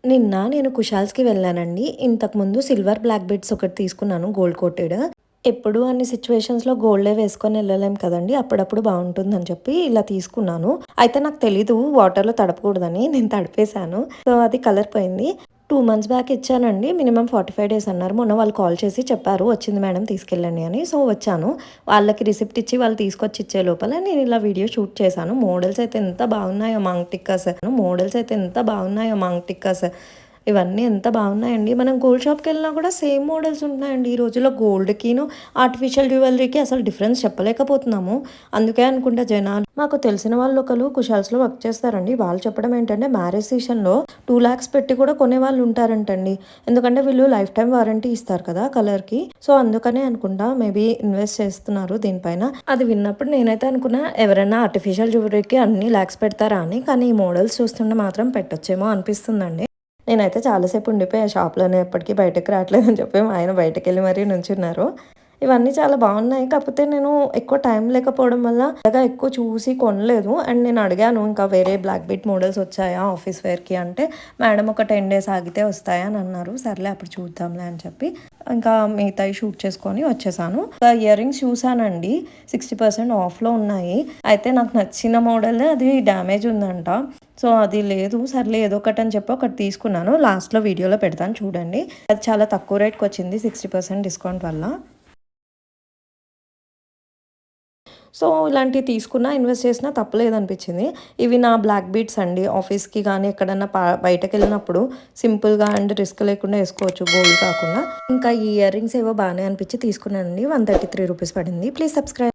నేను కుషాల్స్‌కి వెళ్ళానండి. ఇంతకుముందు సిల్వర్ బ్లాక్ బీడ్స్ ఒకటి తీసుకున్నాను గోల్డ్ కోటెడ్. ఎప్పుడు అన్ని సిట్యుయేషన్స్‌లో గోల్డే వేసుకొని ఎళ్ళలేం కదండీ! అప్పుడప్పుడు బావుంటుందని చెప్పి ఇలా తీసుకున్నాను. అయితే నాకు తెలీదు వాటర్‌లో తడపకూడదని. నేను తడిపేశాను. సో, అది కలర్ పోయింది. 2 మంత్స్ బ్యాక్ ఇచ్చానండి. మినిమమ్ 45 డేస్ అన్నారు. మొన్న వాళ్ళు కాల్ చేసి చెప్పారు, "వచ్చింది మేడం తీసుకెళ్ళండి" అని. సో, వచ్చాను. వాళ్ళకి రిసిప్ట్ ఇచ్చి వాళ్ళు తీసుకొచ్చి ఇచ్చే లోపల నేను ఇలా వీడియో షూట్ చేశాను. మోడల్స్ అయితే ఎంత బాగున్నాయో మాంగ్ టిక్కాస్. ఇవన్నీ ఎంత బాగున్నాయండి. మనం గోల్డ్ షాప్‌కెళ్ళినా కూడా సేమ్ మోడల్స్ ఉంటున్నాయండి. ఈ రోజుల్లో గోల్డ్‌కిను, ఆర్టిఫిషియల్ జ్యువెలరీకి అసలు డిఫరెన్స్ చెప్పలేకపోతున్నాము. అందుకే అనుకుంటా జనాలు మాకు తెలిసిన వాళ్ళు ఒకళ్ళు కుషాల్స్‌లో వర్క్ చేస్తారండి. వాళ్ళు చెప్పడం ఏంటంటే మ్యారేజ్ సీజన్‌లో 2,00,000 పెట్టి కూడా కొనేవాళ్ళు ఉంటారంటండి. ఎందుకంటే వీళ్ళు లైఫ్ టైమ్ వారంటీ ఇస్తారు కదా కలర్‌కి. సో, అందుకనే అనుకుంటా మేబీ ఇన్వెస్ట్ చేస్తున్నారు దీనిపైన. అది విన్నప్పుడు నేనైతే అనుకున్నా ఎవరైనా ఆర్టిఫిషియల్ జ్యువెలరీకి అన్ని లాక్స్ పెడతారా అని. కానీ ఈ మోడల్స్ చూస్తుంటే మాత్రం పెట్టొచ్చేమో అనిపిస్తుందండి. నేనైతే చాలా సేపు ఉండిపోయా షాప్‌లోనే ఎప్పటికి బయటకి రావట్లేదని చెప్పి మా ఆయన బయటకెళ్ళి మరీ నుంచున్నారు. ఇవన్నీ చాలా బాగున్నాయి. కాకపోతే నేను ఎక్కువ టైం లేకపోవడం వల్ల అంతగా ఎక్కువ చూసి కొనలేదు. అండ్ నేను అడిగాను, ఇంకా వేరే బ్లాక్ బీట్ మోడల్స్ వచ్చాయా ఆఫీస్ వేర్‌కి అంటే, మేడం ఒక 10 డేస్ ఆగితే వస్తాయి అని అన్నారు. సర్లే అప్పుడు చూద్దాంలే అని చెప్పి ఇంకా మిగతాయి షూట్ చేసుకొని వచ్చేసాను. ఇంకా ఇయర్ రింగ్స్ చూసానండి. 60% ఆఫ్‌లో ఉన్నాయి. అయితే నాకు నచ్చిన మోడల్ అది డ్యామేజ్ ఉందంట. సో, అది లేదు. సర్లే ఏదో ఒకటని చెప్పి ఒకటి తీసుకున్నాను. లాస్ట్‌లో వీడియోలో పెడతాను చూడండి. అది చాలా తక్కువ రేట్‌కొచ్చింది 60% డిస్కౌంట్ వల్ల. సో, ఇలాంటివి తీసుకున్నా, ఇన్వెస్ట్ చేసినా తప్పులేదనిపించింది. ఇవి నా బ్లాక్ బీడ్స్ అండి. ఆఫీస్‌కి గానీ, ఎక్కడన్నా బయటకెళ్ళినప్పుడు సింపుల్‌గా అండ్ రిస్క్ లేకుండా ఏసుకోవచ్చు గోల్డ్ కాకుండా. ఇంకా ఈ ఇయర్ రింగ్స్ ఏవో బానే అనిపించి తీసుకున్నానండి. 133 రూపీస్ పడింది. Please subscribe.